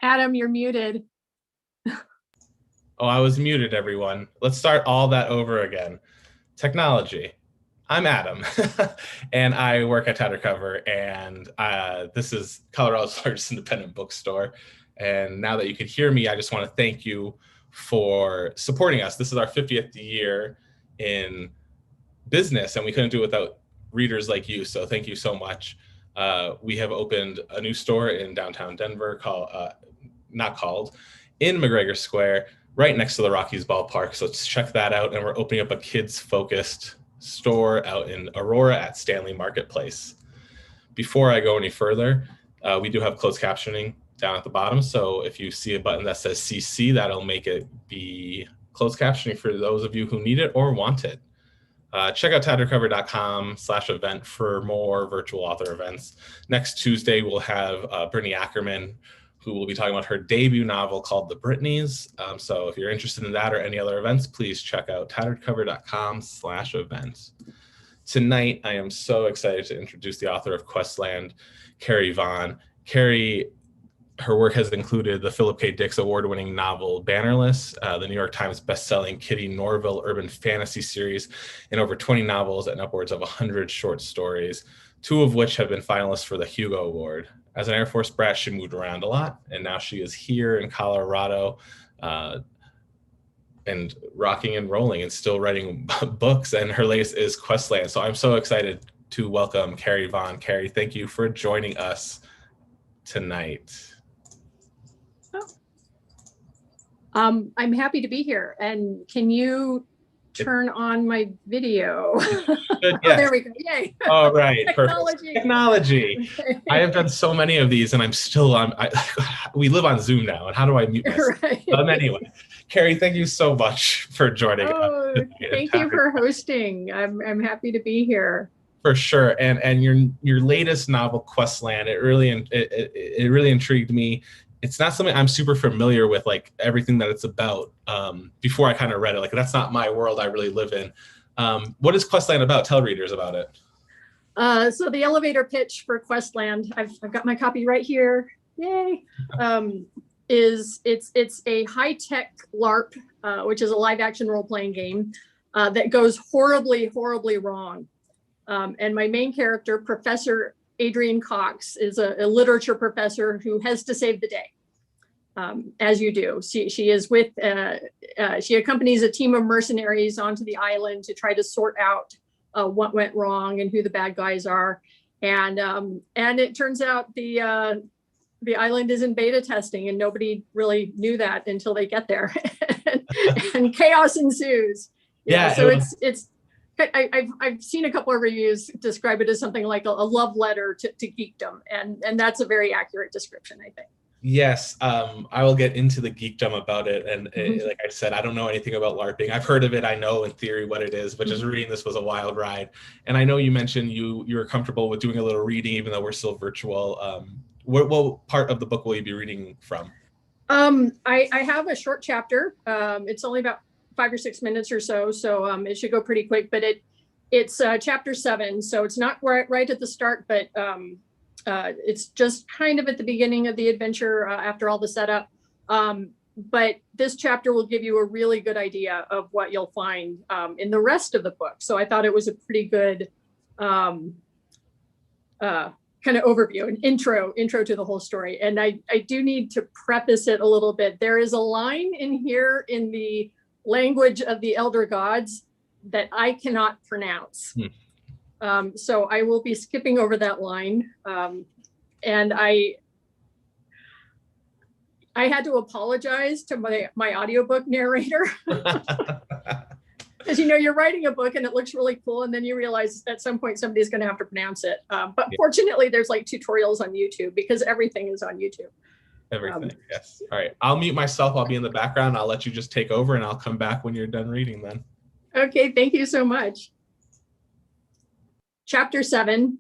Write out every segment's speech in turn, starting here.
Adam, you're muted. Oh, I was muted, everyone. Let's start all that over again. Technology. I'm Adam, and I work at Tattered, and this is Colorado's largest independent bookstore. And now that you can hear me, I just want to thank you for supporting us. This is our 50th year in business, and we couldn't do it without readers like you, so thank you so much. We have opened a new store in downtown Denver in McGregor Square, right next to the Rockies ballpark. So let's check that out. And we're opening up a kids-focused store out in Aurora at Stanley Marketplace. Before I go any further, we do have closed captioning down at the bottom. So if you see a button that says CC, that'll make it be closed captioning for those of you who need it or want it. Check out tatteredcover.com/event for more virtual author events. Next Tuesday, we'll have Brittany Ackerman, who will be talking about her debut novel called The Brittnys. So if you're interested in that or any other events, please check out tatteredcover.com/events. Tonight, I am so excited to introduce the author of Questland, Carrie Vaughn. Carrie, her work has included the Philip K. Dick award-winning novel Bannerless, the New York Times bestselling Kitty Norville urban fantasy series, and over 20 novels and upwards of 100 short stories, 2 of which have been finalists for the Hugo Award. As an Air Force brat, she moved around a lot, and now she is here in Colorado and rocking and rolling and still writing books, and her latest is Questland. So I'm so excited to welcome Carrie Vaughn. Carrie, thank you for joining us tonight. I'm happy to be here. And can you turn on my video? Yes. Oh, there we go. Yay. All right. Technology. Perfect. Technology. I have done so many of these, and I'm still on. We live on Zoom now, and how do I mute myself? Right. Anyway, Carrie, thank you so much for joining us. Thank you for hosting. I'm happy to be here. For sure. And your latest novel, Questland, it really intrigued me. It's not something I'm super familiar with, like everything that it's about. Before I kind of read it, like that's not my world I really live in. What is Questland about? Tell readers about it. So the elevator pitch for Questland, I've got my copy right here. Yay! It's a high-tech LARP, which is a live-action role-playing game that goes horribly, horribly wrong. And my main character, Professor Adrienne Cox, is a literature professor who has to save the day, as you do. She is with, she accompanies a team of mercenaries onto the island to try to sort out what went wrong and who the bad guys are. And it turns out the island is in beta testing, and nobody really knew that until they get there, and chaos ensues. Yeah. So it's. I've seen a couple of reviews describe it as something like a love letter to geekdom, and that's a very accurate description, I think. Yes, I will get into the geekdom about it. And like I said, I don't know anything about LARPing. I've heard of it. I know in theory what it is, but just reading this was a wild ride. And I know you mentioned you were comfortable with doing a little reading, even though we're still virtual. What part of the book will you be reading from? I have a short chapter. It's only about 5 or 6 minutes or so. So it should go pretty quick, but it's chapter 7. So it's not right at the start, but it's just kind of at the beginning of the adventure after all the setup. But this chapter will give you a really good idea of what you'll find in the rest of the book. So I thought it was a pretty good kind of overview, an intro to the whole story. And I do need to preface it a little bit. There is a line in here in the language of the elder gods that I cannot pronounce. So I will be skipping over that line. And I had to apologize to my audiobook narrator. Because you're writing a book and it looks really cool, and then you realize at some point somebody's going to have to pronounce it. But fortunately, there's like tutorials on YouTube, because everything is on YouTube. Everything, yes. All right, I'll mute myself. I'll be in the background. I'll let you just take over, and I'll come back when you're done reading then. Okay, thank you so much. Chapter 7,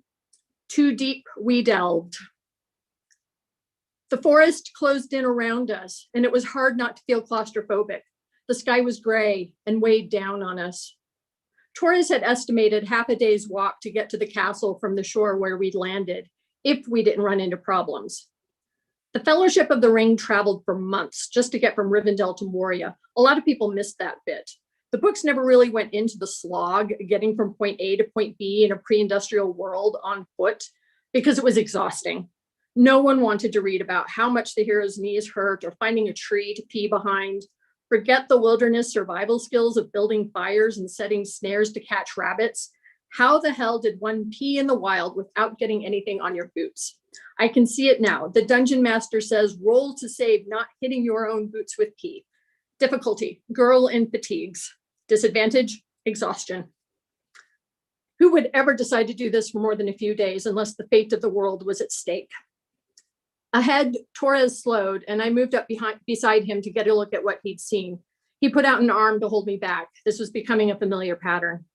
Too Deep We Delved. The forest closed in around us, and it was hard not to feel claustrophobic. The sky was gray and weighed down on us. Torres had estimated half a day's walk to get to the castle from the shore where we'd landed, if we didn't run into problems. The Fellowship of the Ring traveled for months just to get from Rivendell to Moria. A lot of people missed that bit. The books never really went into the slog, getting from point A to point B in a pre-industrial world on foot, because it was exhausting. No one wanted to read about how much the hero's knees hurt or finding a tree to pee behind. Forget the wilderness survival skills of building fires and setting snares to catch rabbits. How the hell did one pee in the wild without getting anything on your boots? I can see it now. The dungeon master says, roll to save not hitting your own boots with pee. Difficulty, girl in fatigues. Disadvantage, exhaustion. Who would ever decide to do this for more than a few days unless the fate of the world was at stake? Ahead, Torres slowed, and I moved up beside him to get a look at what he'd seen. He put out an arm to hold me back. This was becoming a familiar pattern.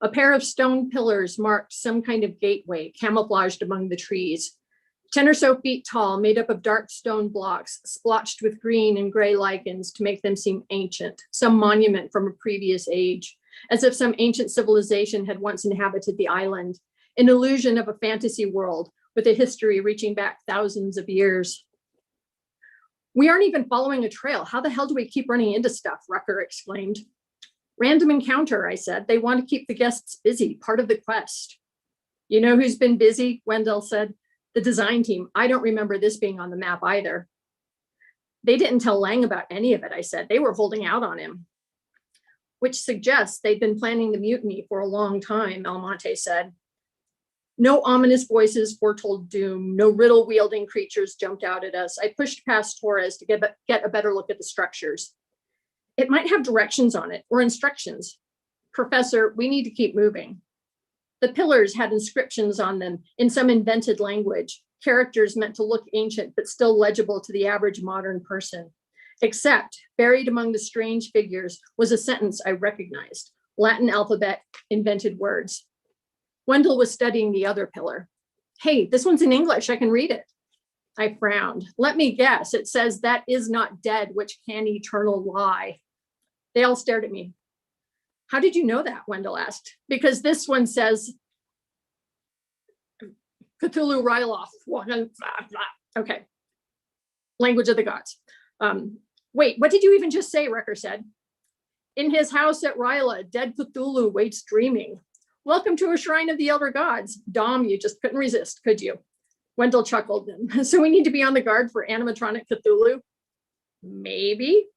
A pair of stone pillars marked some kind of gateway, camouflaged among the trees. 10 or so feet tall, made up of dark stone blocks, splotched with green and gray lichens to make them seem ancient, some monument from a previous age, as if some ancient civilization had once inhabited the island, an illusion of a fantasy world with a history reaching back thousands of years. We aren't even following a trail. How the hell do we keep running into stuff? Rucker exclaimed. Random encounter, I said. They want to keep the guests busy, part of the quest. You know who's been busy? Wendell said. The design team. I don't remember this being on the map either. They didn't tell Lang about any of it, I said. They were holding out on him. Which suggests they'd been planning the mutiny for a long time, Almonte said. No ominous voices foretold doom. No riddle-wielding creatures jumped out at us. I pushed past Torres to get a better look at the structures. It might have directions on it or instructions. Professor, we need to keep moving. The pillars had inscriptions on them in some invented language, characters meant to look ancient but still legible to the average modern person. Except, buried among the strange figures was a sentence I recognized, Latin alphabet, invented words. Wendell was studying the other pillar. Hey, this one's in English, I can read it. I frowned. Let me guess, it says that is not dead, which can eternal lie. They all stared at me. How did you know that? Wendell asked. Because this one says Cthulhu Ryloth. Okay. Language of the gods. Wait, what did you even just say? Wrecker said. In his house at Ryla, dead Cthulhu waits dreaming. Welcome to a shrine of the elder gods. Dom, you just couldn't resist, could you? Wendell chuckled. So we need to be on the guard for animatronic Cthulhu? Maybe.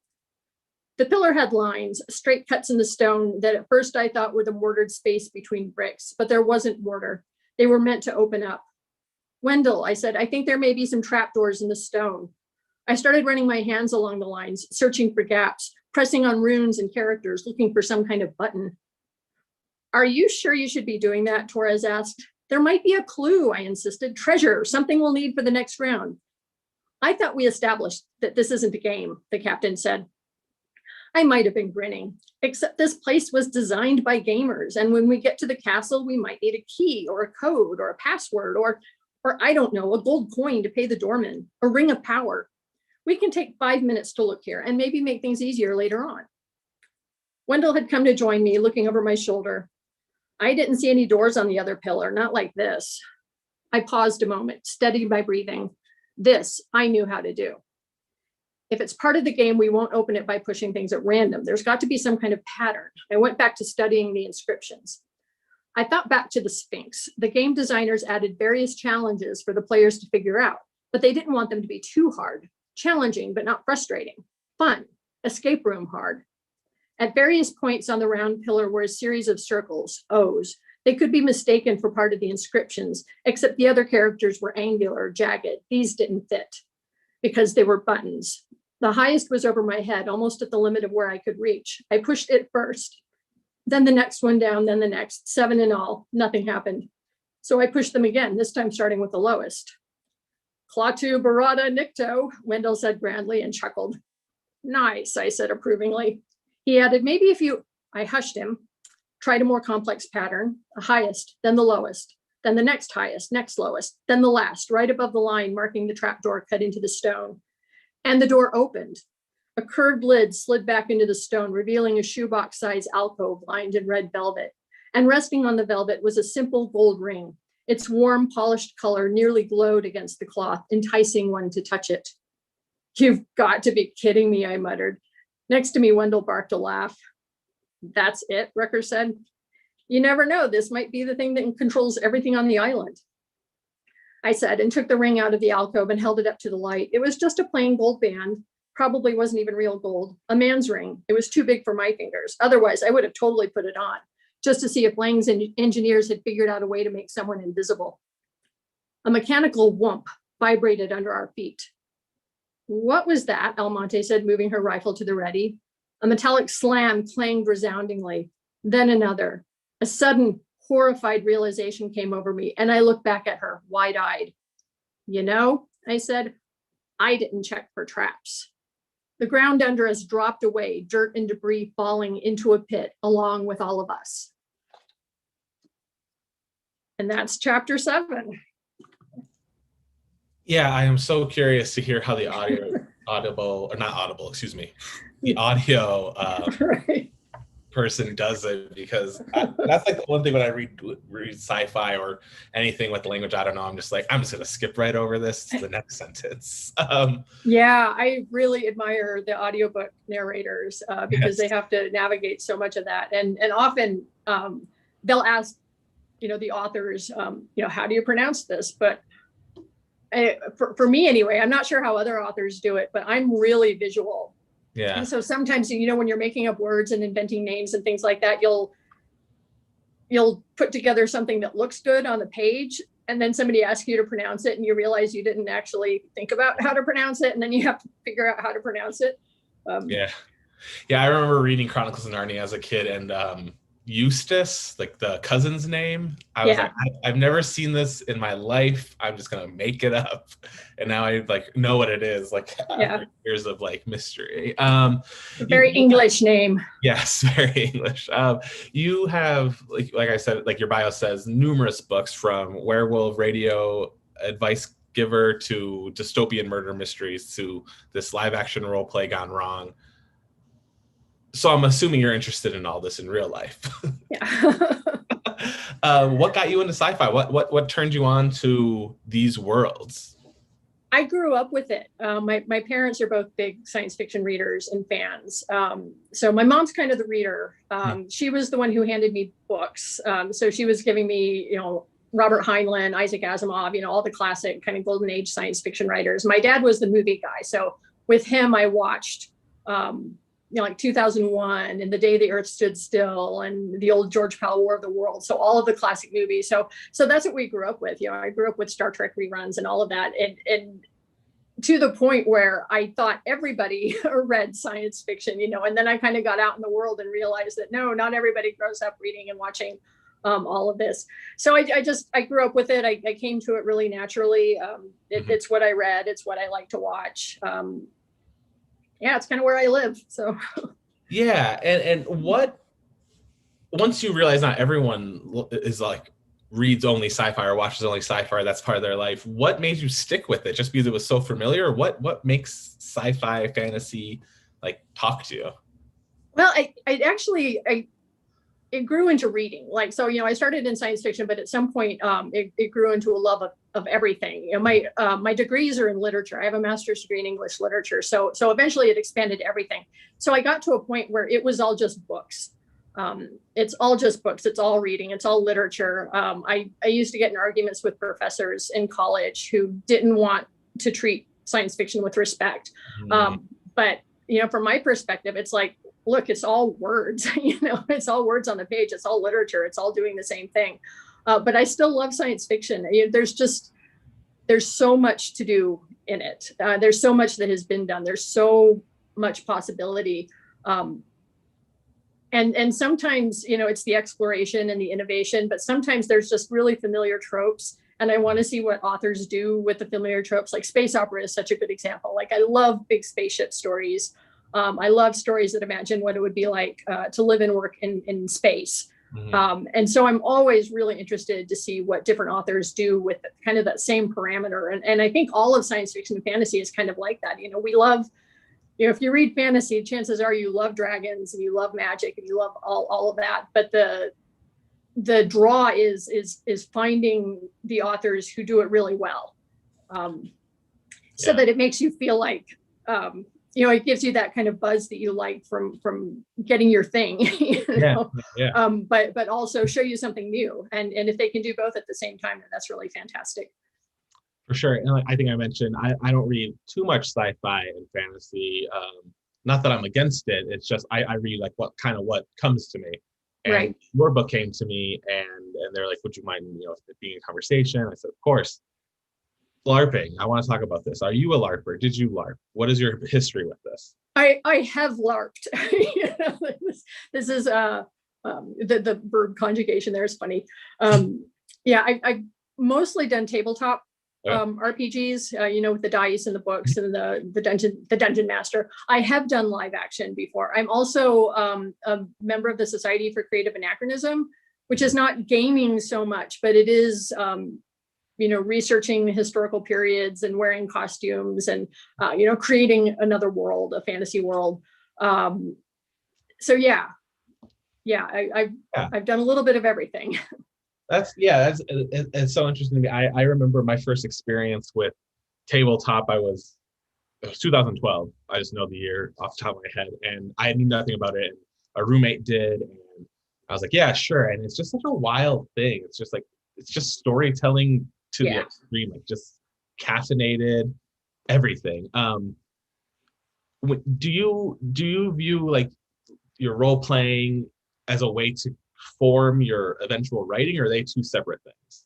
The pillar had lines, straight cuts in the stone that at first I thought were the mortared space between bricks, but there wasn't mortar. They were meant to open up. Wendell, I said, I think there may be some trapdoors in the stone. I started running my hands along the lines, searching for gaps, pressing on runes and characters, looking for some kind of button. Are you sure you should be doing that? Torres asked. There might be a clue, I insisted. Treasure, something we'll need for the next round. I thought we established that this isn't a game, the captain said. I might have been grinning, except this place was designed by gamers. And when we get to the castle, we might need a key or a code or a password or I don't know, a gold coin to pay the doorman, a ring of power. We can take 5 minutes to look here and maybe make things easier later on. Wendell had come to join me, looking over my shoulder. I didn't see any doors on the other pillar, not like this. I paused a moment, steadied my breathing. This I knew how to do. If it's part of the game, we won't open it by pushing things at random. There's got to be some kind of pattern. I went back to studying the inscriptions. I thought back to the Sphinx. The game designers added various challenges for the players to figure out, but they didn't want them to be too hard. Challenging, but not frustrating. Fun. Escape room hard. At various points on the round pillar were a series of circles, O's. They could be mistaken for part of the inscriptions, except the other characters were angular, jagged. These didn't fit because they were buttons. The highest was over my head, almost at the limit of where I could reach. I pushed it first, then the next one down, then the next, 7 in all. Nothing happened. So I pushed them again, this time starting with the lowest. Klaatu Barada Nikto, Wendell said grandly and chuckled. Nice, I said approvingly. He added, maybe if you, I hushed him, tried a more complex pattern, the highest, then the lowest, then the next highest, next lowest, then the last, right above the line, marking the trapdoor cut into the stone. And the door opened. A curved lid slid back into the stone, revealing a shoebox-sized alcove lined in red velvet. And resting on the velvet was a simple gold ring. Its warm, polished color nearly glowed against the cloth, enticing one to touch it. You've got to be kidding me, I muttered. Next to me, Wendell barked a laugh. That's it, Rucker said. You never know, this might be the thing that controls everything on the island. I said, and took the ring out of the alcove and held it up to the light. It was just a plain gold band, probably wasn't even real gold, a man's ring. It was too big for my fingers. Otherwise, I would have totally put it on, just to see if Lang's engineers had figured out a way to make someone invisible. A mechanical whoomp vibrated under our feet. What was that? Almonte said, moving her rifle to the ready. A metallic slam clanged resoundingly, then another. A sudden, horrified realization came over me, and I looked back at her, wide-eyed. You know, I said, I didn't check for traps. The ground under us dropped away, dirt and debris falling into a pit, along with all of us. And that's chapter 7. Yeah, I am so curious to hear how the the audio Right. person does it, because that's like the one thing when I read sci-fi or anything with the language I don't know, I'm just gonna skip right over this to the next sentence. Yeah, I really admire the audiobook narrators because they have to navigate so much of that, and often they'll ask, the authors, how do you pronounce this? But for me anyway, I'm not sure how other authors do it, but I'm really visual. Yeah. And so sometimes, when you're making up words and inventing names and things like that, you'll put together something that looks good on the page, and then somebody asks you to pronounce it, and you realize you didn't actually think about how to pronounce it, and then you have to figure out how to pronounce it. Yeah. I remember reading Chronicles of Narnia as a kid, and Eustace, like the cousin's name, I was like, I've never seen this in my life. I'm just gonna make it up, and now I know what it is. Years of mystery. Very English name. Yes, very English. You have like I said, your bio says, numerous books, from werewolf radio advice giver to dystopian murder mysteries to this live action role play gone wrong. So I'm assuming you're interested in all this in real life. Yeah. What got you into sci-fi? What turned you on to these worlds? I grew up with it. My parents are both big science fiction readers and fans. So my mom's kind of the reader. She was the one who handed me books. So she was giving me, Robert Heinlein, Isaac Asimov, all the classic kind of golden age science fiction writers. My dad was the movie guy. So with him, I watched 2001 and The Day the Earth Stood Still and the old George Powell War of the Worlds. So all of the classic movies. So that's what we grew up with. I grew up with Star Trek reruns and all of that. And to the point where I thought everybody read science fiction, and then I kind of got out in the world and realized that no, not everybody grows up reading and watching all of this. So I grew up with it. I came to it really naturally. It's what I read. It's what I like to watch. It's kind of where I live. So yeah. And what, once you realize not everyone is reads only sci-fi or watches only sci-fi, that's part of their life, what made you stick with it? Just because it was so familiar? What makes sci-fi fantasy talk to you? Well, it grew into reading. I started in science fiction, but at some point it grew into a love of everything. My degrees are in literature. I have a master's degree in English literature. So eventually it expanded to everything. So I got to a point where it was all just books. It's all just books. It's all reading. It's all literature. I used to get in arguments with professors in college who didn't want to treat science fiction with respect. But from my perspective, it's look, it's all words, it's all words on the page. It's all literature. It's all doing the same thing. But I still love science fiction. There's so much to do in it. There's so much that has been done. There's so much possibility. And sometimes, it's the exploration and the innovation, but sometimes there's just really familiar tropes. And I want to see what authors do with the familiar tropes. Space opera is such a good example. I love big spaceship stories. I love stories that imagine what it would be like to live and work in space. And so I'm always really interested to see what different authors do with kind of that same parameter. And I think all of science fiction and fantasy is kind of like that. We love, if you read fantasy, chances are you love dragons and you love magic and you love all of that. But the draw is finding the authors who do it really well, so that it makes you feel like, it gives you that kind of buzz that you like from getting your thing, but also show you something new. And if they can do both at the same time, then that's really fantastic. For sure. And I think I mentioned, I don't read too much sci-fi and fantasy. Not that I'm against it. It's just, I read like what comes to me. And right. Your book came to me and they're like, would you mind, being in conversation? I said, of course. LARPing. I want to talk about this. Are you a LARPer? Did you LARP? What is your history with this? I have LARPed. This is the verb conjugation there is funny. I've mostly done tabletop RPGs, with the dice and the books and the dungeon master. I have done live action before. I'm also a member of the Society for Creative Anachronism, which is not gaming so much, but it is researching historical periods and wearing costumes and creating another world, a fantasy world. I've done a little bit of everything. It's so interesting to me. I remember my first experience with tabletop. It was 2012. I just know the year off the top of my head, and I knew nothing about it. A roommate did, and I was like, yeah, sure. And it's just such a wild thing. It's just storytelling to the extreme, like just caffeinated everything. Do you view like your role playing as a way to form your eventual writing, or are they two separate things?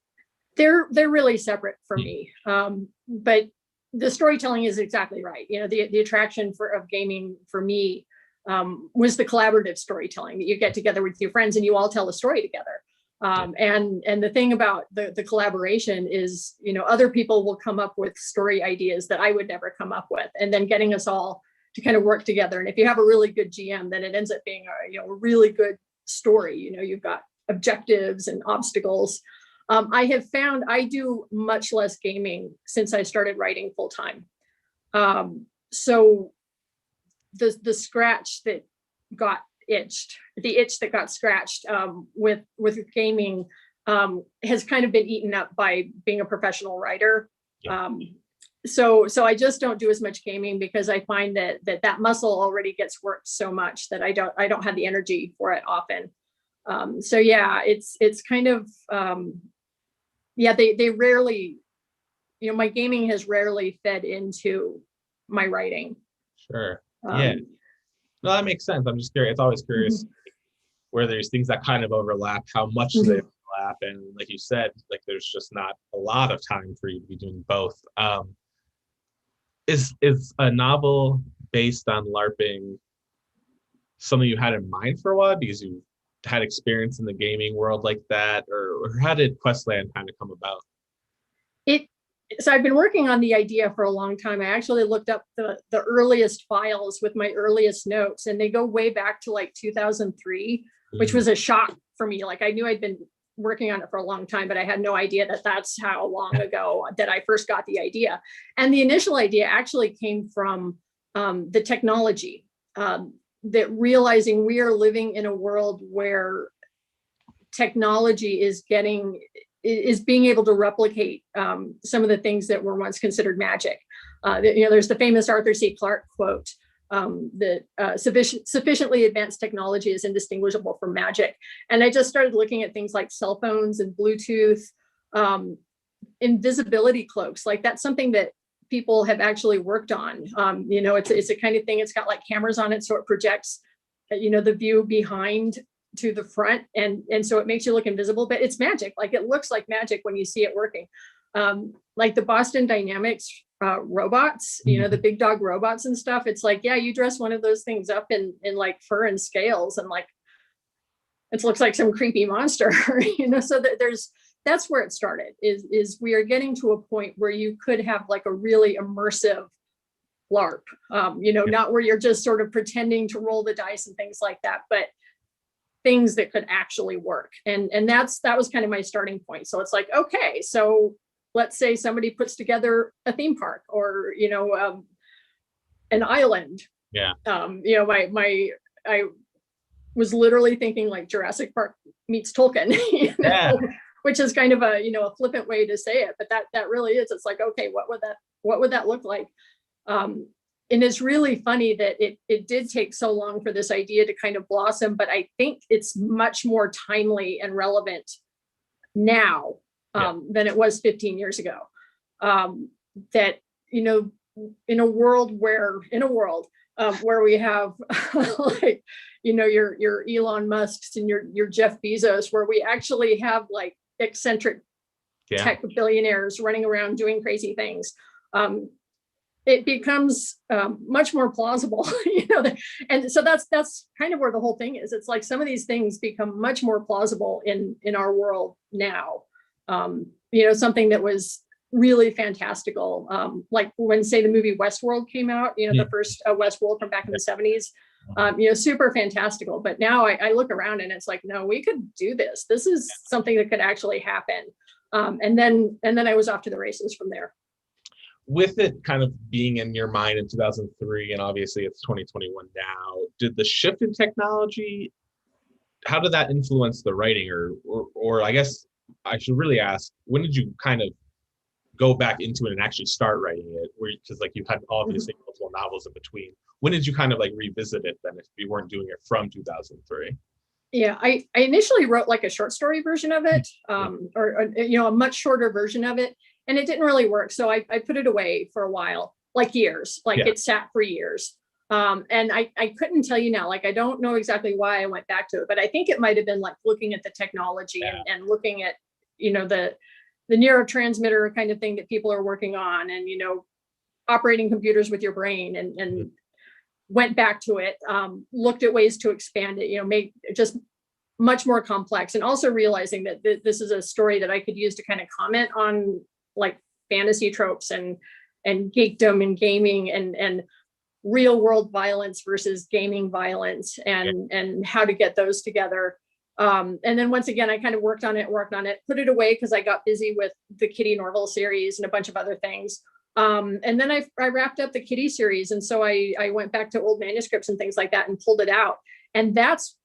They're really separate for me. But the storytelling is exactly right. The attraction of gaming for me was the collaborative storytelling that you get together with your friends and you all tell a story together. And the thing about the collaboration is, other people will come up with story ideas that I would never come up with, and then getting us all to kind of work together. And if you have a really good GM, then it ends up being a really good story. You've got objectives and obstacles. I have found I do much less gaming since I started writing full time. So the scratch that got itched, the itch that got scratched with gaming has kind of been eaten up by being a professional writer. So I just don't do as much gaming because I find that muscle already gets worked so much that I don't have the energy for it often. It's kind of they rarely, my gaming has rarely fed into my writing. Sure. No, that makes sense. I'm just curious. It's always curious where there's things that kind of overlap, how much they overlap. And like you said, like there's just not a lot of time for you to be doing both. Is a novel based on LARPing something you had in mind for a while because you had experience in the gaming world like that? Or how did Questland kind of come about? So I've been working on the idea for a long time. I actually looked up the earliest files with my earliest notes, and they go way back to like 2003, which was a shock for me. Like I knew I'd been working on it for a long time, but I had no idea that that's how long ago that I first got the idea. And the initial idea actually came from the technology, that realizing we are living in a world where technology is being able to replicate some of the things that were once considered magic. There's the famous Arthur C. Clarke quote that sufficiently advanced technology is indistinguishable from magic. And I just started looking at things like cell phones and Bluetooth, invisibility cloaks. Like that's something that people have actually worked on. It's a kind of thing, it's got like cameras on it, so it projects, the view behind to the front, and so it makes you look invisible, but it's magic. Like it looks like magic when you see it working. Like the Boston Dynamics robots, the big dog robots and stuff. It's like, yeah, you dress one of those things up in like fur and scales, and like it looks like some creepy monster, so that's where it started, is we are getting to a point where you could have like a really immersive LARP, not where you're just sort of pretending to roll the dice and things like that, but things that could actually work. And that was kind of my starting point. So it's like, okay, so let's say somebody puts together a theme park or, an island. Yeah. was literally thinking like Jurassic Park meets Tolkien, Yeah. which is kind of a, a flippant way to say it, but that really is. It's like, okay, what would that look like? And it's really funny that it did take so long for this idea to kind of blossom, but I think it's much more timely and relevant now than it was 15 years ago. That, in a world where we have like, your Elon Musks and your Jeff Bezos, where we actually have like eccentric tech billionaires running around doing crazy things. It becomes much more plausible, and so that's kind of where the whole thing is. It's like some of these things become much more plausible in our world now. Something that was really fantastical, like when, say, the movie Westworld came out, the first Westworld from back in the 70s, super fantastical. But now I look around and it's like, no, we could do this. This is something that could actually happen. And then I was off to the races from there. With it kind of being in your mind in 2003, and obviously it's 2021 now, did the shift in technology, how did that influence the writing? Or I guess I should really ask, when did you kind of go back into it and actually start writing it? Because like you've had obviously multiple novels in between. When did you kind of like revisit it then, if you weren't doing it from 2003? Yeah, I initially wrote like a short story version of it, or a much shorter version of it, and it didn't really work. So I put it away for a while, like years, it sat for years. And I couldn't tell you now, like, I don't know exactly why I went back to it, but I think it might've been like looking at the technology and looking at, the neurotransmitter kind of thing that people are working on, and, operating computers with your brain, and went back to it, looked at ways to expand it, make it just much more complex, and also realizing that this is a story that I could use to kind of comment on like fantasy tropes and geekdom and gaming and real world violence versus gaming violence, and how to get those together. And then once again, I kind of worked on it, put it away because I got busy with the Kitty Norval series and a bunch of other things. And then I wrapped up the Kitty series. And so I went back to old manuscripts and things like that and pulled it out. And that's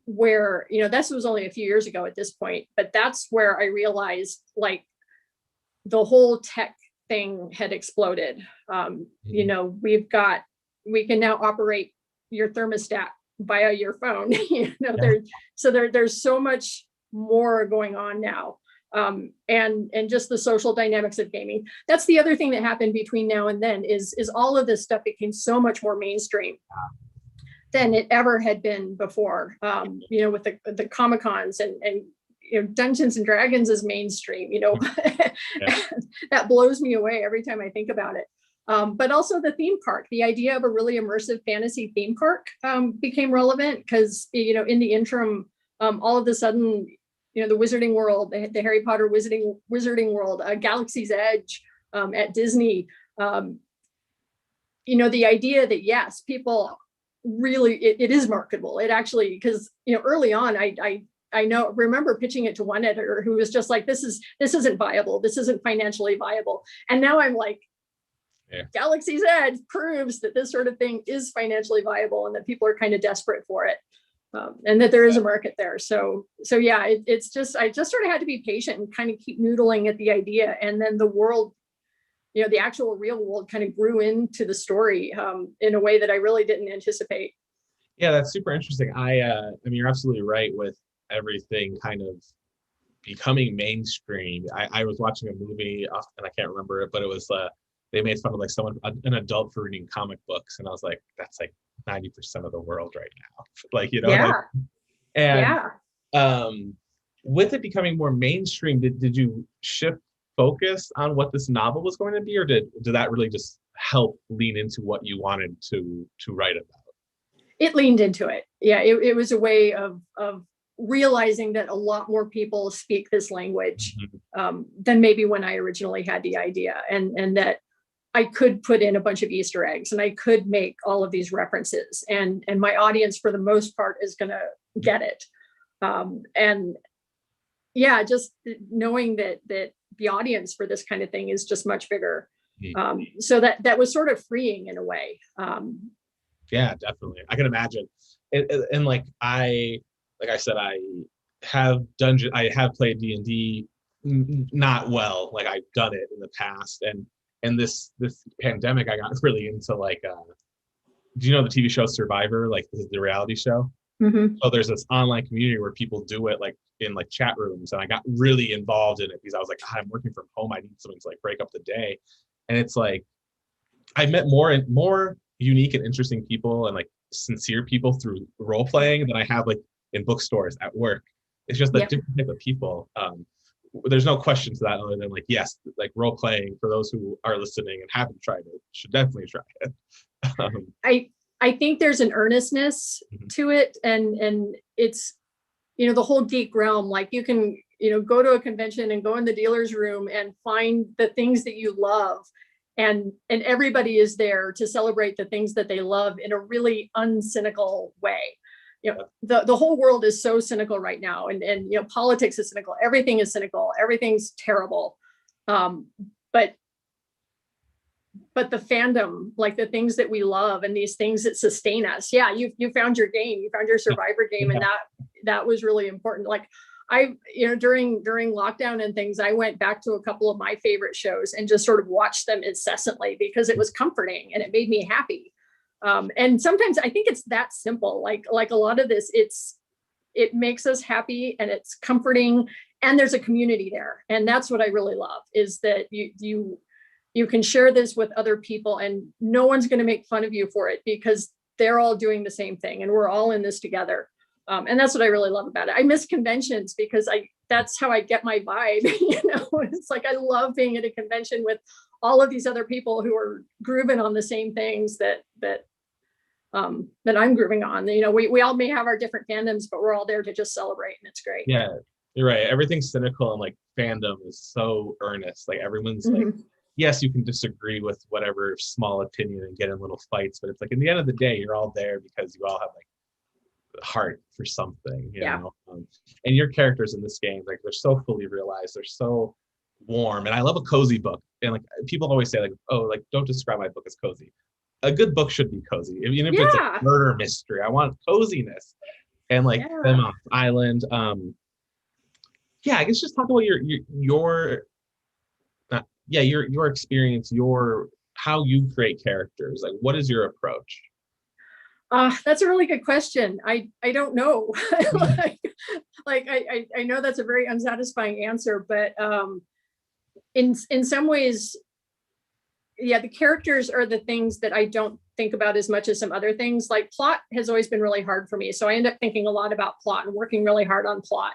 where, this was only a few years ago at this point, but that's where I realized like the whole tech thing had exploded. We can now operate your thermostat via your phone. There's so much more going on now. And just the social dynamics of gaming. That's the other thing that happened between now and then is all of this stuff became so much more mainstream than it ever had been before. With the Comic-Cons and Dungeons and Dragons is mainstream, that blows me away every time I think about it. But also the theme park, the idea of a really immersive fantasy theme park became relevant because, in the interim, all of a sudden, the Wizarding World, the Harry Potter Wizarding World, Galaxy's Edge at Disney, the idea that, yes, people really, it is marketable. It actually, because, early on, I remember pitching it to one editor who was just like, this isn't viable. This isn't financially viable. And now I'm like, Galaxy's Edge proves that this sort of thing is financially viable and that people are kind of desperate for it. And that there is a market there. So yeah, it's just, I just sort of had to be patient and kind of keep noodling at the idea. And then the world, the actual real world kind of grew into the story in a way that I really didn't anticipate. Yeah, that's super interesting. I mean, you're absolutely right with everything kind of becoming mainstream. I was watching a movie and I can't remember it, but it was they made fun of like an adult for reading comic books, and I was like, that's like 90% of the world right now. Like, with it becoming more mainstream, did you shift focus on what this novel was going to be, or did that really just help lean into what you wanted to write about? It leaned into it. Yeah, it was a way of realizing that a lot more people speak this language than maybe when I originally had the idea, and that I could put in a bunch of Easter eggs and I could make all of these references, and my audience for the most part is going to get it. And yeah, just knowing that the audience for this kind of thing is just much bigger. So that was sort of freeing in a way. Yeah, definitely. I can imagine. and like I said, I have played D&D, not well. Like I've done it in the past, and this pandemic, I got really into like, do you know the TV show Survivor? Like the reality show. Mm-hmm. So there's this online community where people do it like in like chat rooms, and I got really involved in it because I was like, God, I'm working from home. I need something to like break up the day, and it's like I met more unique and interesting people and like sincere people through role playing than I have like in bookstores at work. It's just a different type of people. There's no question to that other than like, yes, like role playing for those who are listening and haven't tried it should definitely try it. I think there's an earnestness to it, and it's, the whole geek realm. Like you can, go to a convention and go in the dealer's room and find the things that you love, and everybody is there to celebrate the things that they love in a really uncynical way. The whole world is so cynical right now, and politics is cynical. Everything is cynical. Everything's terrible. But the fandom, like the things that we love and these things that sustain us. Yeah, you found your game, you found your Survivor game, and that was really important. Like during lockdown and things, I went back to a couple of my favorite shows and just sort of watched them incessantly because it was comforting and it made me happy. And sometimes I think it's that simple. Like a lot of this, it makes us happy and it's comforting, and there's a community there. And that's what I really love, is that you can share this with other people and no one's going to make fun of you for it because they're all doing the same thing and we're all in this together. And that's what I really love about it. I miss conventions because that's how I get my vibe. It's like, I love being at a convention with all of these other people who are grooving on the same things that I'm grooving on. We all may have our different fandoms, but we're all there to just celebrate, and it's great. Yeah, you're right. Everything's cynical, and like fandom is so earnest. Like everyone's like, yes, you can disagree with whatever small opinion and get in little fights, but it's like, in the end of the day, you're all there because you all have like heart for something, you know. And your characters in this game, like, they're so fully realized, they're so warm, and I love a cozy book. And like people always say, like, oh, like, don't describe my book as cozy. A good book should be cozy, even if it's a murder mystery. I want coziness. And like them off island. I guess just talk about your experience, how you create characters. Like, what is your approach? That's a really good question. I don't know. I know that's a very unsatisfying answer, but in some ways, the characters are the things that I don't think about as much as some other things. Like plot has always been really hard for me. So I end up thinking a lot about plot and working really hard on plot,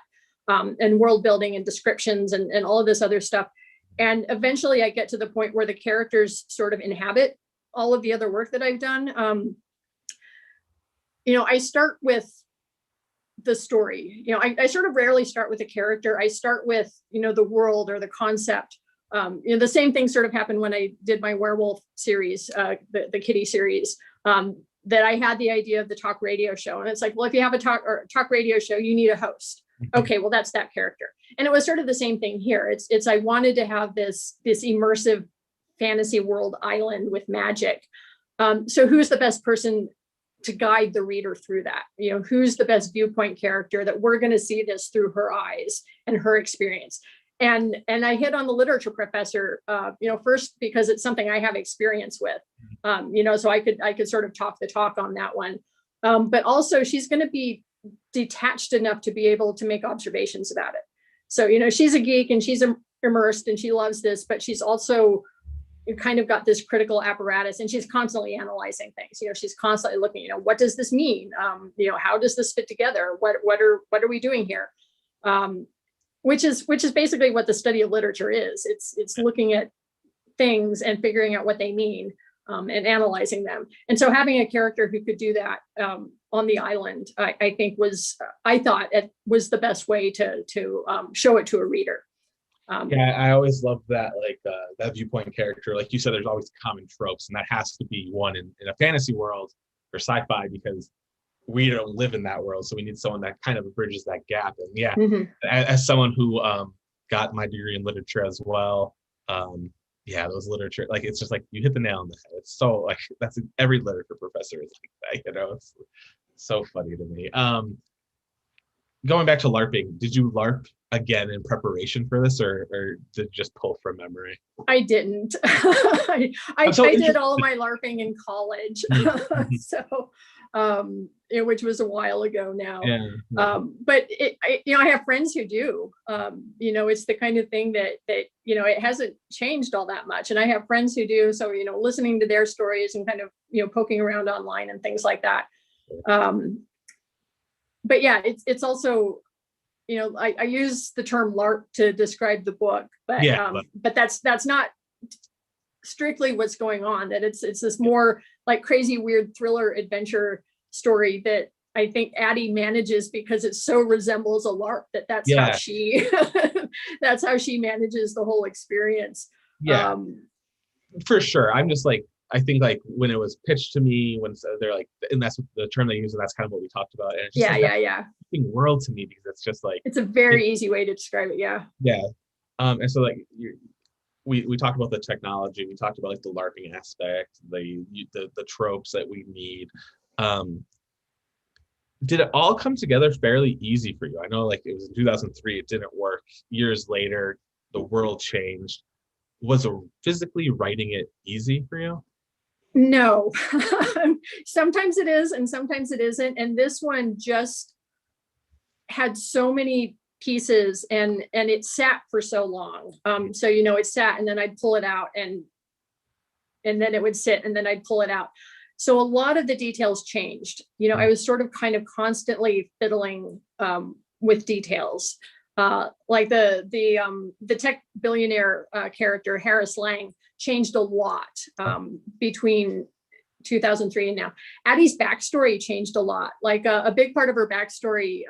and world building and descriptions and all of this other stuff. And eventually I get to the point where the characters sort of inhabit all of the other work that I've done. I start with the story. I sort of rarely start with a character. I start with, the world or the concept. The same thing sort of happened when I did my werewolf series, the Kitty series, that I had the idea of the talk radio show. And it's like, well, if you have a talk radio show, you need a host. Okay, well, that's that character. And it was sort of the same thing here. It's I wanted to have this immersive fantasy world island with magic. So who's the best person to guide the reader through that? Who's the best viewpoint character that we're going to see this through her eyes and her experience? And I hit on the literature professor, first because it's something I have experience with, so I could sort of talk the talk on that one. But also she's going to be detached enough to be able to make observations about it. So, she's a geek and she's immersed and she loves this, but she's also kind of got this critical apparatus and she's constantly analyzing things. She's constantly looking, what does this mean? How does this fit together? What are we doing here? Which is basically what the study of literature is. It's looking at things and figuring out what they mean, and analyzing them. And so having a character who could do that on the island, I thought it was the best way to show it to a reader. I always love that, like that viewpoint character. Like you said, there's always common tropes, and that has to be one in a fantasy world or sci-fi, because we don't live in that world. So we need someone that kind of bridges that gap. And as someone who got my degree in literature as well, those literature, like, it's just like you hit the nail on the head. It's so like, that's every literature professor is like that, So funny to me. Going back to LARPing, did you LARP again in preparation for this, or did it just pull from memory? I didn't. I did all my LARPing in college, so which was a while ago now. Yeah. But I have friends who do. It's the kind of thing that it hasn't changed all that much, and I have friends who do. So listening to their stories and kind of poking around online and things like that. But yeah, it's also, I use the term LARP to describe the book, but that's not strictly what's going on. That it's this more like crazy, weird thriller adventure story that I think Addie manages because it so resembles a LARP that's how she that's how she manages the whole experience. Yeah, for sure. I'm just like, I think like when it was pitched to me, when they're like, and that's the term they use, and that's kind of what we talked about. And it's just world to me, because it's just like, it's a very easy way to describe it. Yeah. And so like we talked about the technology, we talked about like the LARPing aspect, the tropes that we need. Did it all come together fairly easy for you? I know like it was in 2003, it didn't work. Years later, the world changed. Was physically writing it easy for you? No. Sometimes it is and sometimes it isn't, and this one just had so many pieces and it sat for so long. So it sat, and then I'd pull it out, and then it would sit, and then I'd pull it out. So a lot of the details changed. I was sort of kind of constantly fiddling with details. Like the tech billionaire character Harris Lang changed a lot between 2003 and now. Addie's backstory changed a lot. Like a big part of her backstory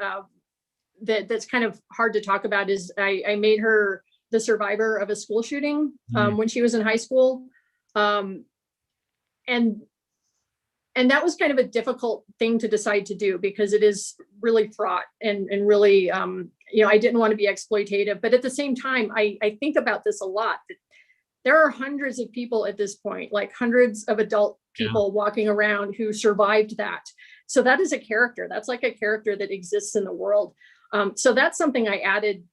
that's kind of hard to talk about is I made her the survivor of a school shooting when she was in high school, and that was kind of a difficult thing to decide to do because it is really fraught and really, I didn't want to be exploitative, but at the same time, I think about this a lot. There are hundreds of people at this point, like hundreds of adult people walking around who survived that. So that is a character. That's like a character that exists in the world. So that's something I added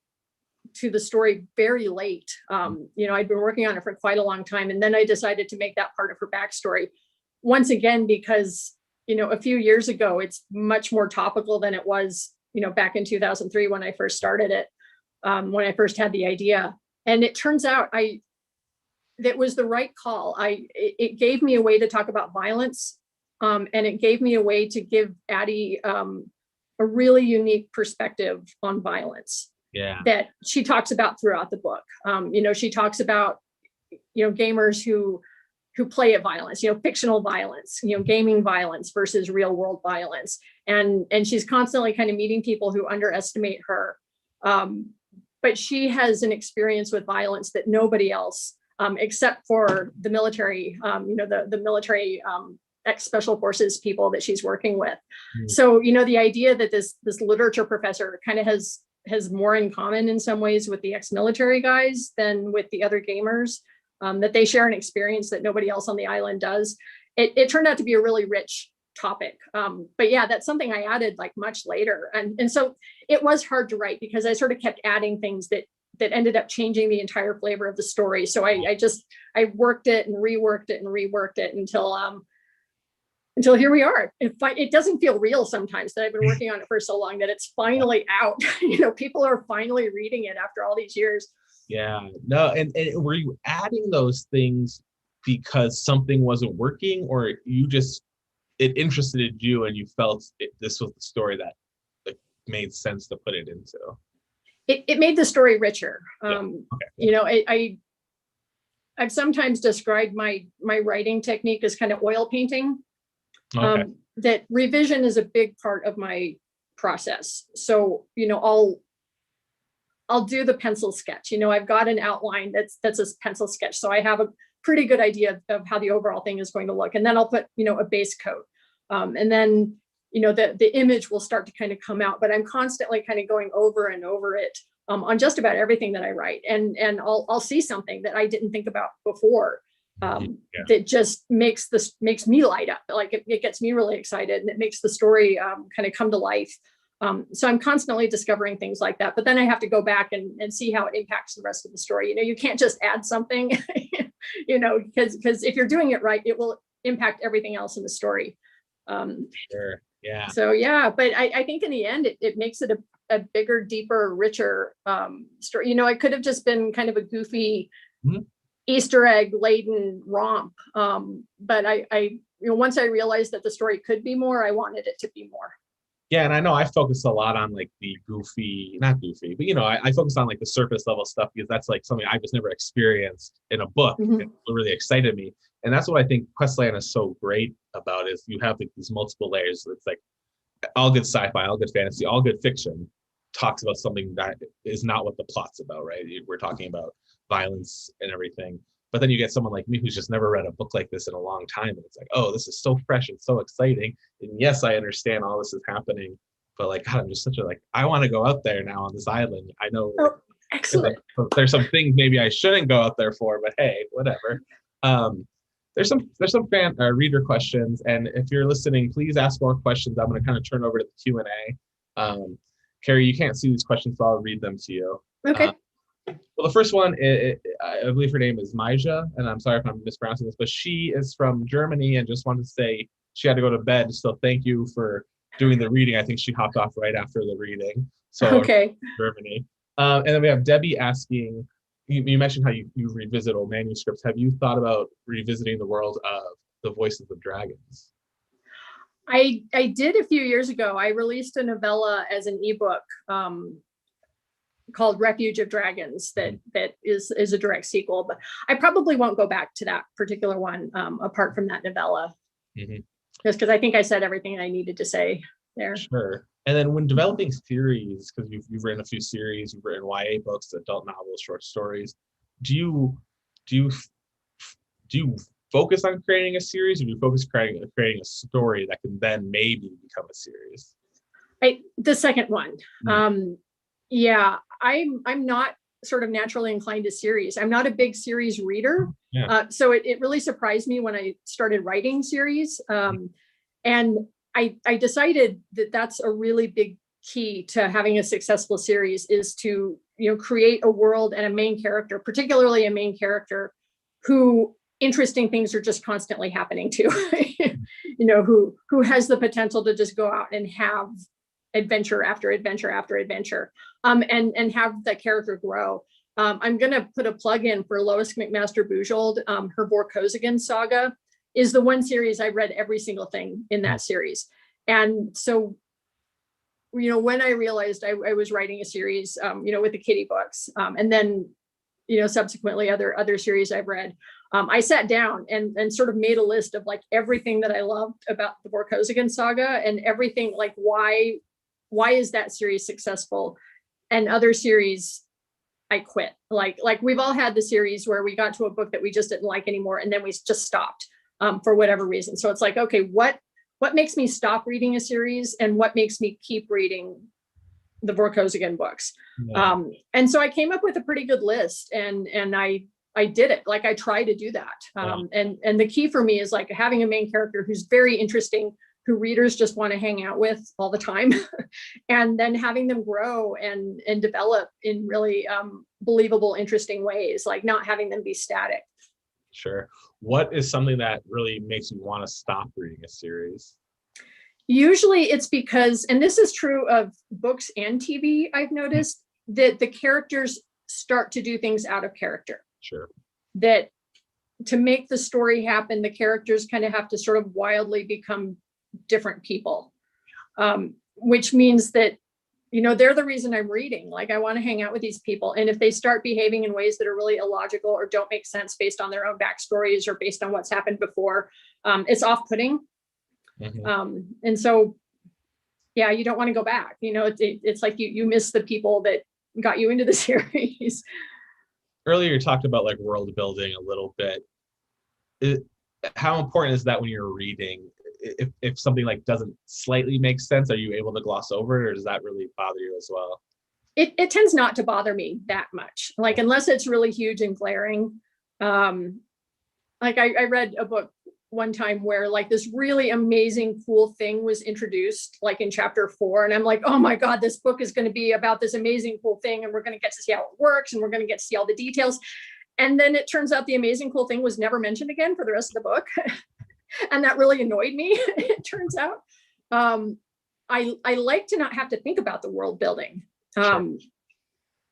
to the story very late. I'd been working on it for quite a long time. And then I decided to make that part of her backstory. Once again, because, a few years ago, it's much more topical than it was, back in 2003 when I first started it, when I first had the idea. And it turns out that was the right call. It gave me a way to talk about violence, and it gave me a way to give Addie a really unique perspective on violence that she talks about throughout the book. She talks about, gamers who play at violence, fictional violence, gaming violence versus real world violence. And she's constantly kind of meeting people who underestimate her. But she has an experience with violence that nobody else, except for the military, the military ex-special forces people that she's working with. So, the idea that this literature professor kind of has more in common in some ways with the ex-military guys than with the other gamers, that they share an experience that nobody else on the island does. It turned out to be a really rich topic. But yeah, that's something I added like much later. And so it was hard to write because I sort of kept adding things that ended up changing the entire flavor of the story. So I worked it and reworked it and reworked it until here we are. It doesn't feel real sometimes that I've been working on it for so long that it's finally out. People are finally reading it after all these years. Yeah, no, and were you adding those things because something wasn't working, or it interested you and you felt this was the story that like made sense to put it into? It made the story richer. I've sometimes described my writing technique as kind of oil painting. That revision is a big part of my process. So, I'll do the pencil sketch. I've got an outline that's a pencil sketch. So I have a pretty good idea of how the overall thing is going to look. And then I'll put, a base coat. And then, the image will start to kind of come out, but I'm constantly kind of going over and over it on just about everything that I write. And I'll see something that I didn't think about before. Yeah. that just makes me light up. Like it gets me really excited, and it makes the story kind of come to life. So I'm constantly discovering things like that, but then I have to go back and see how it impacts the rest of the story. You know, you can't just add something, you know, because if you're doing it right, it will impact everything else in the story. Sure. Yeah. So yeah, but I think in the end, it makes it a bigger, deeper, richer story. You know, it could have just been kind of a goofy Easter egg laden romp. But you know, once I realized that the story could be more, I wanted it to be more. Yeah, and I know I focus a lot on like the goofy, not goofy, but you know, I focus on like the surface level stuff because that's like something I just never experienced in a book. Mhm. And it really excited me. And that's what I think Questland is so great about is you have like these multiple layers. It's like all good sci-fi, all good fantasy, all good fiction talks about something that is not what the plot's about, right? We're talking about violence and everything. But then you get someone like me who's just never read a book like this in a long time. And it's like, oh, this is so fresh and so exciting. And yes, I understand all this is happening. But like, God, I'm just such a like, I want to go out there now on this island. I know Oh, excellent. there's some things maybe I shouldn't go out there for, but hey, whatever. There's some fan reader questions. And if you're listening, please ask more questions. I'm going to kind of turn over to the Q&A. Carrie, you can't see these questions, so I'll read them to you. Okay. Well, the first one, I believe her name is Maja, and I'm sorry if I'm mispronouncing this, but she is from Germany and just wanted to say she had to go to bed. So thank you for doing the reading. I think she hopped off right after the reading. So Okay. Germany. And then we have Debbie asking, you mentioned how you revisit old manuscripts. Have you thought about revisiting the world of the Voices of Dragons? I did a few years ago. I released a novella as an ebook called Refuge of Dragons that is a direct sequel, but I probably won't go back to that particular one apart from that novella, just because I think I said everything I needed to say there. Sure. And then when developing series, because you've written a few series, you've written YA books, adult novels, short stories, do you focus on creating a series, or do you focus creating a story that can then maybe become a series? The second one. Yeah, I'm not sort of naturally inclined to series. I'm not a big series reader. Yeah. So it really surprised me when I started writing series. And I decided that that's a really big key to having a successful series is to, you know, create a world and a main character, particularly a main character who interesting things are just constantly happening to, you know, who has the potential to just go out and have adventure after adventure after adventure, and have that character grow. I'm going to put a plug in for Lois McMaster Bujold. Her Vorkosigan saga is the one series I read every single thing in that series. And so, you know, when I realized I was writing a series, you know, with the Kitty books, and then, you know, subsequently other series I've read, I sat down and sort of made a list of like everything that I loved about the Vorkosigan saga and everything, like why is that series successful, and other series I quit. Like we've all had the series where we got to a book that we just didn't like anymore, and then we just stopped for whatever reason. So it's like, okay, what makes me stop reading a series, and what makes me keep reading the Vorkosigan books? Yeah. And so I came up with a pretty good list, and I did it. Like I try to do that. And the key for me is like having a main character who's very interesting, who readers just want to hang out with all the time, and then having them grow and develop in really believable, interesting ways, like not having them be static. Sure. What is something that really makes you want to stop reading a series? Usually it's because, and this is true of books and TV, I've noticed that the characters start to do things out of character. Sure. That to make the story happen, the characters kind of have to sort of wildly become different people, which means that, you know, they're the reason I'm reading. Like I want to hang out with these people, and if they start behaving in ways that are really illogical or don't make sense based on their own backstories or based on what's happened before, it's off-putting. And so, yeah, you don't want to go back. You know, it's like you miss the people that got you into the series. Earlier, you talked about like world building a little bit. How important is that when you're reading? If something like doesn't slightly make sense, are you able to gloss over it, or does that really bother you as well? It tends not to bother me that much. Like unless it's really huge and glaring, like I read a book one time where like this really amazing, cool thing was introduced, like in chapter 4. And I'm like, oh my God, this book is going to be about this amazing, cool thing. And we're going to get to see how it works. And we're going to get to see all the details. And then it turns out the amazing, cool thing was never mentioned again for the rest of the book. And that really annoyed me, it turns out. I like to not have to think about the world building. Sure.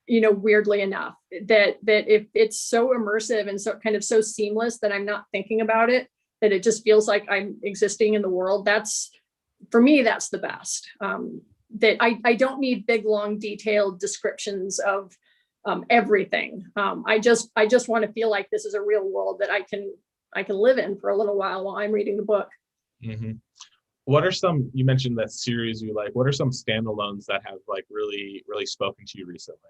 You know, weirdly enough, that if it's so immersive and so kind of so seamless that I'm not thinking about it, that it just feels like I'm existing in the world. That's, for me, that's the best. That I don't need big, long, detailed descriptions of everything. I just want to feel like this is a real world that I can live in for a little while I'm reading the book. Mm-hmm. What are some, you mentioned that series you like, what are some standalones that have like really, really spoken to you recently?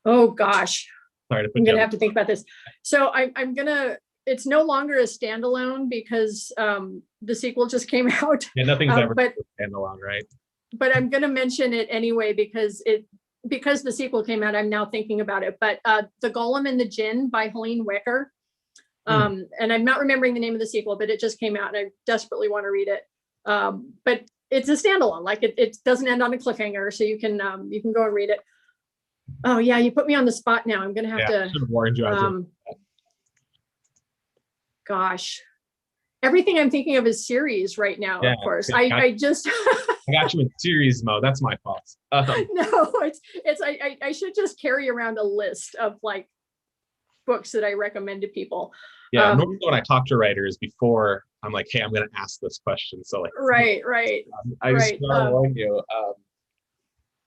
Oh gosh, Sorry to put I'm you gonna on have to think about this. So I'm gonna, it's no longer a standalone because the sequel just came out. Yeah, nothing's ever but a standalone, right? But I'm gonna mention it anyway because the sequel came out, I'm now thinking about it. But The Golem and the Djinn by Helene Wecker. And I'm not remembering the name of the sequel, but it just came out and I desperately want to read it. But it's a standalone, like it doesn't end on a cliffhanger, so you can go and read it. Oh yeah, you put me on the spot now. I'm gonna have to. I should have warned you. Gosh, everything I'm thinking of is series right now. Yeah, of course, yeah, I just. I got you in series mode. That's my fault. No, it's I should just carry around a list of like books that I recommend to people. Yeah, normally when I talk to writers before, I'm like, hey, I'm going to ask this question. So like, right. I just want to warn you.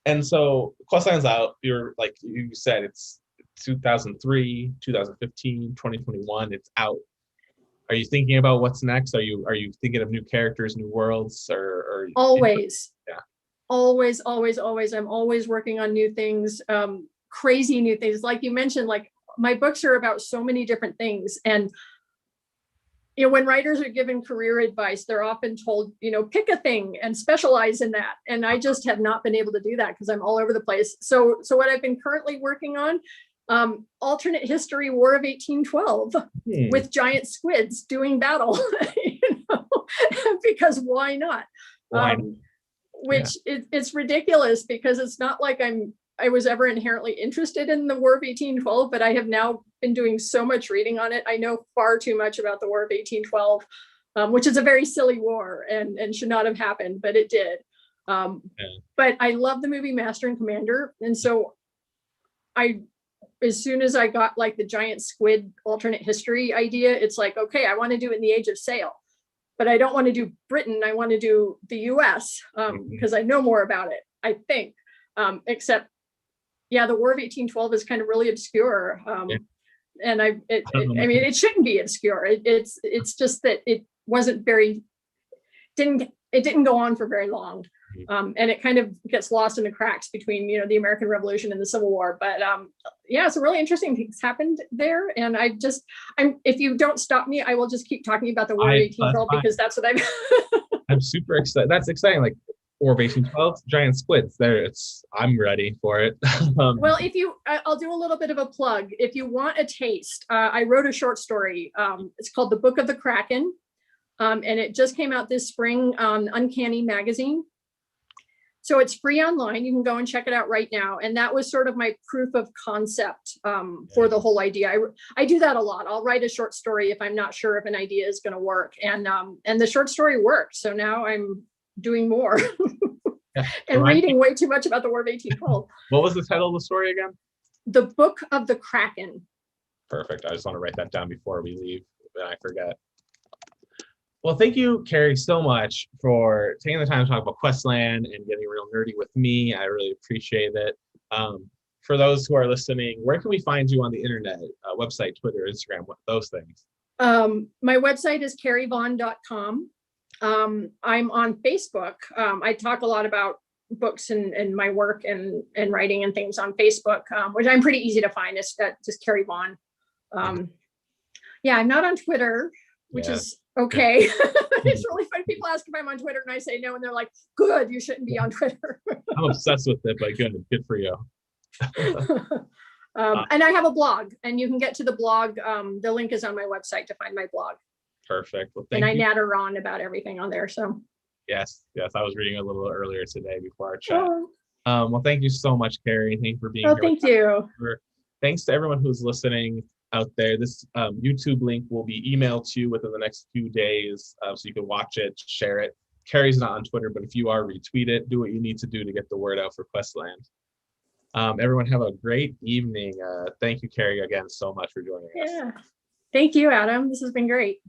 And so Questline's out. You're like you said, it's 2003, 2015, 2021. It's out. Are you thinking about what's next? Are you thinking of new characters, new worlds, or always? Yeah. Always. I'm always working on new things, crazy new things. Like you mentioned, like my books are about so many different things. And, you know, when writers are given career advice, they're often told, you know, pick a thing and specialize in that. And I just have not been able to do that because I'm all over the place. So what I've been currently working on, alternate history, War of 1812 with giant squids doing battle, you know, because why not? It's ridiculous because it's not like I was ever inherently interested in the War of 1812, but I have now been doing so much reading on it. I know far too much about the War of 1812, which is a very silly war and should not have happened, but it did. But I love the movie Master and Commander. And so as soon as I got like the giant squid alternate history idea, it's like, okay, I want to do it in the Age of Sail, but I don't want to do Britain. I want to do the US because I know more about it, I think, except yeah, the War of 1812 is kind of really obscure. And I mean, it shouldn't be obscure. It's just that it wasn't it didn't go on for very long. And it kind of gets lost in the cracks between, you know, the American Revolution and the Civil War. But yeah, so really interesting things happened there. And if you don't stop me, I will just keep talking about the War of 1812 because that's what I'm super excited. That's exciting. Like War of 1812, giant squids. I'm ready for it. Well, I'll do a little bit of a plug. If you want a taste, I wrote a short story. It's called The Book of the Kraken. And it just came out this spring on Uncanny Magazine. So it's free online. You can go and check it out right now. And that was sort of my proof of concept for the whole idea. I do that a lot. I'll write a short story if I'm not sure if an idea is going to work. And the short story worked. So now I'm doing more and reading way too much about the War of 1812. What was the title of the story again? The Book of the Kraken. Perfect. I just want to write that down before we leave and I forget. Well, thank you, Carrie, so much for taking the time to talk about Questland and getting real nerdy with me. I really appreciate it. For those who are listening, where can we find you on the internet? Website, Twitter, Instagram, those things? My website is carrievaughn.com. I'm on Facebook. I talk a lot about books and my work and writing and things on Facebook, which I'm pretty easy to find. It's just Carrie Vaughn. Yeah, I'm not on Twitter, which is okay. It's really fun. People ask if I'm on Twitter and I say no, and they're like, good, you shouldn't be on Twitter. I'm obsessed with it, but good for you. And I have a blog, and you can get to the blog. The link is on my website to find my blog. Perfect. Well, and thank you. I natter on about everything on there. So Yes, I was reading a little earlier today before our chat. oh, Well, thank you so much, Carrie. Thank you for being oh here. thank you. Thanks to everyone who's listening out there. This YouTube link will be emailed to you within the next few days, so you can watch it, share it. Carrie's not on Twitter, but if you are, retweet it. Do what you need to do to get the word out for Questland. Everyone have a great evening. Thank you, Carrie, again so much for joining us. Yeah. Thank you, Adam. This has been great.